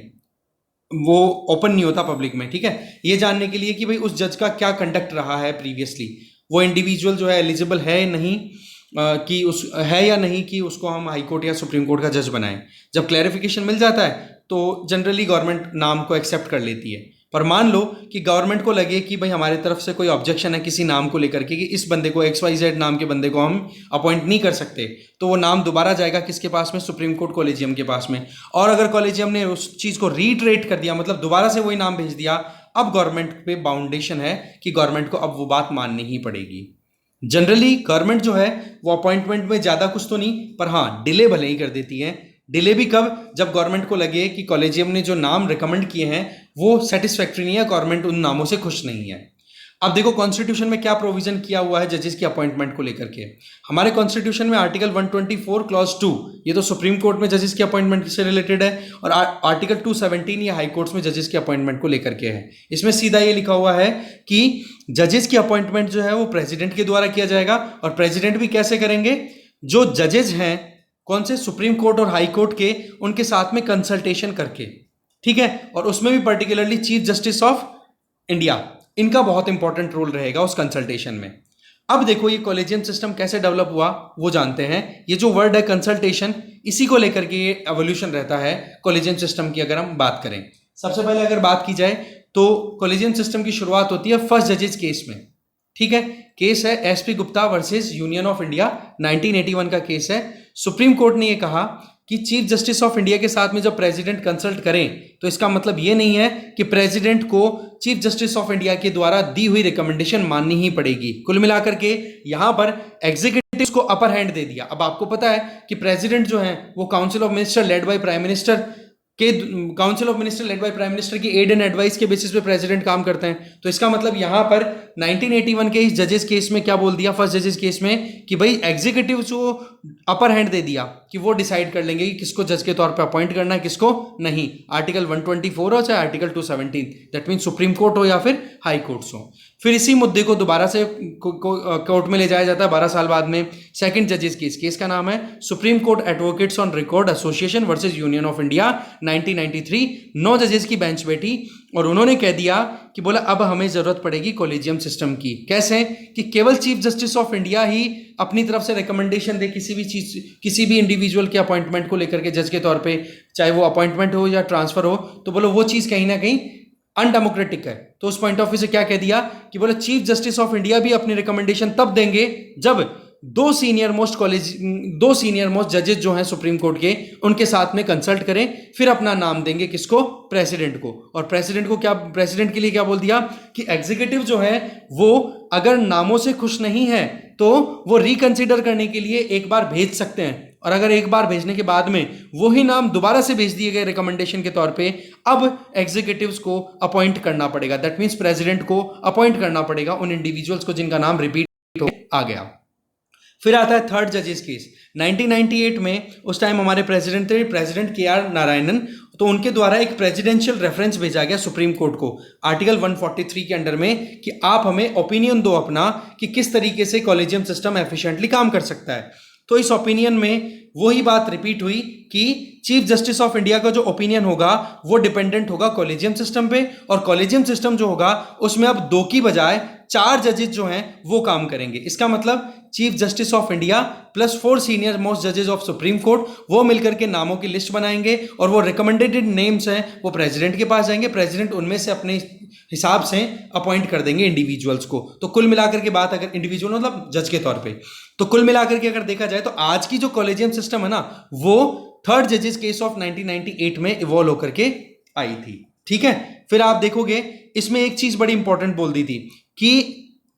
वो ओपन नहीं होता पब्लिक में, ठीक है, ये जानने के लिए कि भाई उस जज का क्या कंडक्ट रहा है प्रीवियसली, वो इंडिविजुअल जो है एलिजिबल है नहीं कि उस है या नहीं कि उसको हम हाई कोर्ट या सुप्रीम कोर्ट का जज बनाएं। जब क्लैरिफिकेशन मिल जाता है तो जनरली गवर्नमेंट नाम को एक्सेप्ट कर लेती है। पर मान लो कि गवर्नमेंट को लगे कि भाई हमारी तरफ से कोई ऑब्जेक्शन है किसी नाम को लेकर के कि इस बंदे को XYZ नाम के बंदे को हम अपॉइंट नहीं कर सकते, तो वो नाम दोबारा जाएगा किसके पास में? सुप्रीम कोर्ट कॉलेजियम के पास में। और अगर कॉलेजियम ने उस चीज़ को रीट्रेट कर दिया, मतलब दोबारा से वही नाम भेज दिया, अब गवर्नमेंट पे बाउंडेशन है कि गवर्नमेंट को अब वो बात माननी ही पड़ेगी। जनरली गवर्नमेंट जो है वो अपॉइंटमेंट में ज़्यादा कुछ तो नहीं, पर हाँ डिले भले ही कर देती है। डिले भी कब? जब गवर्नमेंट को लगे कि कॉलेजियम ने जो नाम रिकमेंड किए हैं वो सेटिस्फैक्ट्री नहीं है, गवर्नमेंट उन नामों से खुश नहीं है। अब देखो कॉन्स्टिट्यूशन में क्या प्रोविजन किया हुआ है जजेस की अपॉइंटमेंट को लेकर के। हमारे कॉन्स्टिट्यूशन में आर्टिकल 124 क्लॉज 2 ये तो सुप्रीम कोर्ट में जजेस की अपॉइंटमेंट से रिलेटेड है, और आर्टिकल 217 ये हाई कोर्ट्स में जजेस की अपॉइंटमेंट को लेकर के है। इसमें सीधा ये लिखा हुआ है कि जजेस की अपॉइंटमेंट जो है वो प्रेसिडेंट के द्वारा किया जाएगा, और प्रेसिडेंट भी कैसे करेंगे? जो जजेस हैं कौन से? सुप्रीम कोर्ट और हाई कोर्ट के, उनके साथ में कंसल्टेशन करके, ठीक है। और उसमें भी particularly chief justice of India, इनका बहुत इंपॉर्टेंट रोल रहेगा उस कंसल्टेशन में। अब देखो ये कॉलेजियम सिस्टम कैसे डेवलप हुआ वो जानते हैं। ये जो वर्ड है कंसल्टेशन, इसी को लेकर के ये एवोल्यूशन रहता है कॉलेजियम सिस्टम की। अगर हम बात करें, सबसे पहले अगर बात की जाए तो कॉलेजियम सिस्टम की शुरुआत होती है फर्स्ट जजेस केस में, ठीक है। केस है SP Gupta versus union of India, 1981 का केस है। सुप्रीम कोर्ट ने ये कहा कि चीफ जस्टिस ऑफ इंडिया के साथ में जब प्रेसिडेंट कंसल्ट करें तो इसका मतलब ये नहीं है कि प्रेसिडेंट को चीफ जस्टिस ऑफ इंडिया के द्वारा दी हुई रिकमेंडेशन माननी ही पड़ेगी। कुल मिलाकर के यहां पर एग्जीक्यूटिव को अपर हैंड दे दिया। अब आपको पता है कि प्रेसिडेंट जो है वो council of minister led by prime minister की एड एंड एडवाइस के बेसिस पे प्रेसिडेंट काम करते हैं। तो इसका मतलब यहां पर 1981 के इस जजेस केस में क्या बोल दिया, फर्स्ट जजेस केस में, कि भाई एग्जीक्यूटिव को अपर हैंड दे दिया कि वो डिसाइड कर लेंगे कि किसको जज के तौर पे अपॉइंट करना है, किसको नहीं। आर्टिकल 124 हो चाहे article 217, that mean supreme court हो या फिर हाई कोर्ट्स हो। फिर इसी मुद्दे को दोबारा से कोर्ट में ले जाया जाता है 12 साल बाद में, सेकंड जजेस केस का नाम है supreme court advocates on record association versus union of India 1993। 9 जजेस की बेंच बैठी और उन्होंने कह दिया कि बोला अब हमें जरूरत पड़ेगी कॉलेजियम सिस्टम की। कैसे? कि केवल चीफ जस्टिस ऑफ इंडिया ही अपनी तरफ से रिकमेंडेशन दे किसी भी चीज, किसी भी इंडिविजुअल के अपॉइंटमेंट को लेकर के जज के तौर पे, चाहे वो अपॉइंटमेंट हो या ट्रांसफर हो, तो बोलो वो चीज कहीं ना कहीं अनडेमोक्रेटिक है। तो उस पॉइंट ऑफ व्यू से क्या कह दिया कि बोले चीफ जस्टिस ऑफ इंडिया भी अपनी रिकमेंडेशन तब देंगे जब दो सीनियर मोस्ट जजेस जो हैं सुप्रीम कोर्ट के, उनके साथ में कंसल्ट करें, फिर अपना नाम देंगे किसको? प्रेसिडेंट को। और प्रेसिडेंट के लिए क्या बोल दिया कि एग्जीक्यूटिव जो है वो अगर नामों से खुश नहीं है तो वो रिकंसिडर करने के लिए एक बार भेज सकते हैं, और अगर एक बार भेजने के बाद में वही नाम दोबारा से भेज दिए गए रिकमेंडेशन के तौर पे, अब एग्जीक्यूटिव्स को अपॉइंट करना पड़ेगा। दैट मीन्स प्रेसिडेंट को अपॉइंट करना पड़ेगा उन इंडिविजुअल्स को जिनका नाम रिपीट हो आ गया। फिर आता है थर्ड जजेस केस 1998 में। उस टाइम हमारे प्रेसिडेंट थे प्रेसिडेंट KR नारायणन, तो उनके द्वारा एक प्रेसिडेंशियल रेफरेंस भेजा गया सुप्रीम कोर्ट को आर्टिकल 143 के अंडर में कि आप हमें ओपिनियन दो अपना कि किस तरीके से कॉलेजियम सिस्टम एफिशिएंटली काम कर सकता है। तो इस ओपिनियन में वही बात रिपीट हुई कि चीफ जस्टिस ऑफ इंडिया का जो ओपिनियन होगा वो डिपेंडेंट होगा कॉलेजियम सिस्टम पे, और कॉलेजियम सिस्टम जो होगा उसमें अब 2 की बजाय 4 जजेस जो हैं वो काम करेंगे। इसका मतलब chief justice of India plus 4 senior most जजेस ऑफ सुप्रीम कोर्ट वो मिलकर के नामों की लिस्ट बनाएंगे, और वो रिकमेंडेड नेम्स हैं वो प्रेसिडेंट के पास जाएंगे, प्रेसिडेंट उनमें से अपने हिसाब से अपॉइंट कर देंगे इंडिविजुअल्स को। तो कुल मिलाकर के बात अगर इंडिविजुअल मतलब जज के तौर पे, तो कुल मिलाकर के अगर देखा जाए तो आज की जो कॉलेजियम सिस्टम है ना वो थर्ड जजेस केस ऑफ 1998 में इवॉल्व होकर के आई थी। ठीक है, फिर आप देखोगे इसमें एक चीज बड़ी इंपॉर्टेंट बोल दी थी कि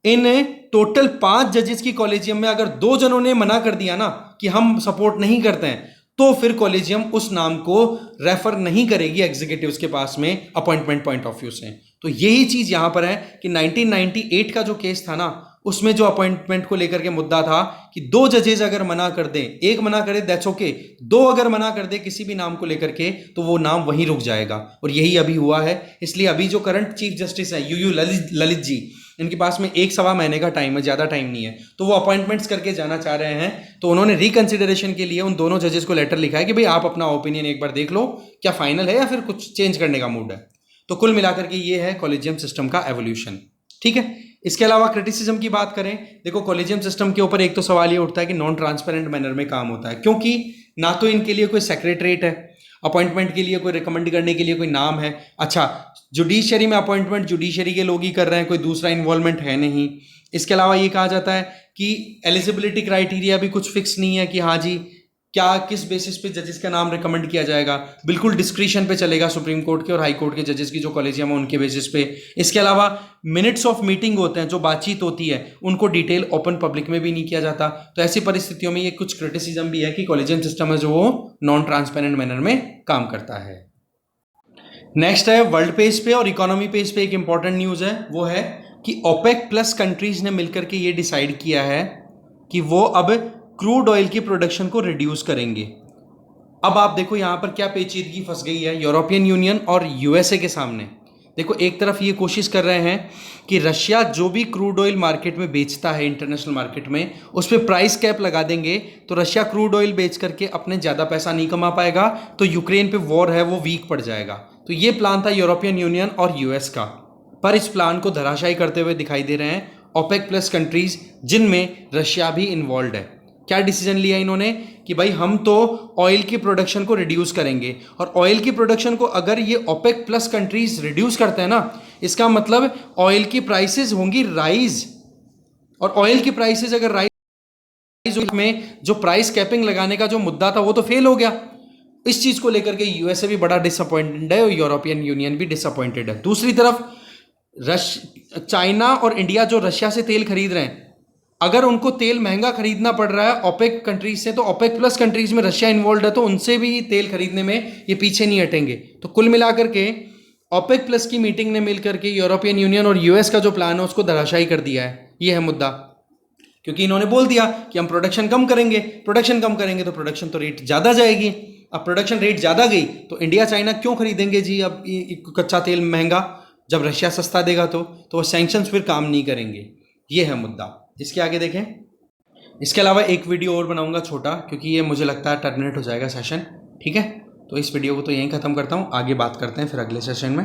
इन टोटल 5 जजेस की कॉलेजियम में अगर 2 जनों ने मना कर दिया ना कि हम सपोर्ट नहीं करते हैं, तो फिर कॉलेजियम उस नाम को रेफर नहीं करेगी एग्जीक्यूटिव्स के पास में अपॉइंटमेंट पॉइंट ऑफ व्यू से। तो यही चीज यहां पर है कि 1998 का जो केस था ना उसमें जो अपॉइंटमेंट को लेकर के मुद्दा था कि 2 जजेस अगर मना कर दें, एक मना करे दैट्स ओके, 2 अगर मना कर दे किसी भी नाम को लेकर के तो वो नाम वहीं रुक जाएगा, और यही अभी हुआ है। इसलिए अभी जो करंट चीफ जस्टिस है यूयू ललित जी, इनके पास में 1-1.25 महीने का टाइम है, ज़्यादा टाइम नहीं है, तो वो अपॉइंटमेंट्स करके जाना चाह रहे हैं। तो उन्होंने रिकंसिडरेशन के लिए उन दोनों जजेस को लेटर लिखा है कि भाई आप अपना ओपिनियन एक बार देख लो, क्या फाइनल है या फिर कुछ चेंज करने का मूड है। तो कुल मिलाकर के ये है कॉलेजियम सिस्टम का एवोल्यूशन। ठीक है, इसके अलावा क्रिटिसिज्म की बात करें, देखो कॉलेजियम सिस्टम के ऊपर एक तो सवाल ये उठता है कि नॉन ट्रांसपेरेंट मैनर में काम होता है, क्योंकि ना तो इनके लिए कोई सेक्रेटरीट है, अपॉइंटमेंट के लिए कोई रिकमेंड करने के लिए कोई नाम है। अच्छा, जुडिशरी में अपॉइंटमेंट जुडिशरी के लोग ही कर रहे हैं, कोई दूसरा इन्वॉल्वमेंट है नहीं। इसके अलावा ये कहा जाता है कि एलिजिबिलिटी क्राइटेरिया भी कुछ फिक्स नहीं है कि हाँ जी क्या किस बेसिस पे जजेस का नाम रिकमेंड किया जाएगा, बिल्कुल डिस्क्रिशन पे चलेगा सुप्रीम कोर्ट के और हाई कोर्ट के जजेस की जो कॉलेजियम है उनके बेसिस पे। इसके अलावा मिनट्स ऑफ मीटिंग होते हैं, जो बातचीत होती है उनको डिटेल ओपन पब्लिक में भी नहीं किया जाता। तो ऐसी परिस्थितियों में ये कुछ क्रिटिसिज्म भी है कि कॉलेजियम सिस्टम है जो वो नॉन ट्रांसपेरेंट मैनर में काम करता है। नेक्स्ट है वर्ल्ड पेज पे और इकोनॉमी पेज पे एक इंपॉर्टेंट न्यूज़ है, वो है कि ओपेक प्लस कंट्रीज ने मिलकर के ये डिसाइड किया है कि वो अब क्रूड ऑयल की प्रोडक्शन को रिड्यूस करेंगे। अब आप देखो यहाँ पर क्या पेचीदगी फंस गई है यूरोपियन यूनियन और यूएसए के सामने। देखो एक तरफ ये कोशिश कर रहे हैं कि रशिया जो भी क्रूड ऑयल मार्केट में बेचता है इंटरनेशनल मार्केट में उस पर प्राइस कैप लगा देंगे, तो रशिया क्रूड ऑयल बेच करके अपने ज़्यादा पैसा नहीं कमा पाएगा, तो यूक्रेन पे वॉर है वो वीक पड़ जाएगा। तो ये प्लान था यूरोपियन यूनियन और यूएस का, पर इस प्लान को धराशायी करते हुए दिखाई दे रहे हैं ओपेक प्लस कंट्रीज, जिनमें रशिया भी इन्वॉल्व है। क्या डिसीजन लिया इन्होंने कि भाई हम तो ऑयल की प्रोडक्शन को रिड्यूस करेंगे, और ऑयल की प्रोडक्शन को अगर ये ओपेक प्लस कंट्रीज रिड्यूस करते हैं ना, इसका मतलब ऑयल की प्राइसेस होंगी राइज, और ऑयल की प्राइसेस अगर राइज में जो प्राइस कैपिंग लगाने का जो मुद्दा था वो तो फेल हो गया। इस चीज को लेकर के यूएसए भी बड़ा डिसअपॉइंटेड है और यूरोपियन यूनियन भी डिसअपॉइंटेड है। दूसरी तरफ चाइना और इंडिया जो रशिया से तेल खरीद रहे हैं, अगर उनको तेल महंगा खरीदना पड़ रहा है ओपेक कंट्रीज से, तो ओपेक प्लस कंट्रीज में रशिया इन्वॉल्व है, तो उनसे भी तेल खरीदने में ये पीछे नहीं हटेंगे। तो कुल मिलाकर के ओपेक प्लस की मीटिंग ने मिलकर के यूरोपियन यूनियन और यूएस का जो प्लान है उसको धराशायी कर दिया है। ये है मुद्दा, क्योंकि इन्होंने बोल दिया कि हम प्रोडक्शन कम करेंगे, प्रोडक्शन कम करेंगे तो प्रोडक्शन तो रेट ज़्यादा जाएगी। अब प्रोडक्शन रेट ज़्यादा गई तो इंडिया चाइना क्यों खरीदेंगे जी अब कच्चा तेल महंगा, जब रशिया सस्ता देगा तो वो सैंक्शंस फिर काम नहीं करेंगे। ये है मुद्दा। इसके आगे देखें, इसके अलावा एक वीडियो और बनाऊंगा छोटा, क्योंकि ये मुझे लगता है टर्मिनेट हो जाएगा सेशन। ठीक है, तो इस वीडियो को तो यहीं ख़त्म करता हूँ, आगे बात करते हैं फिर अगले सेशन में।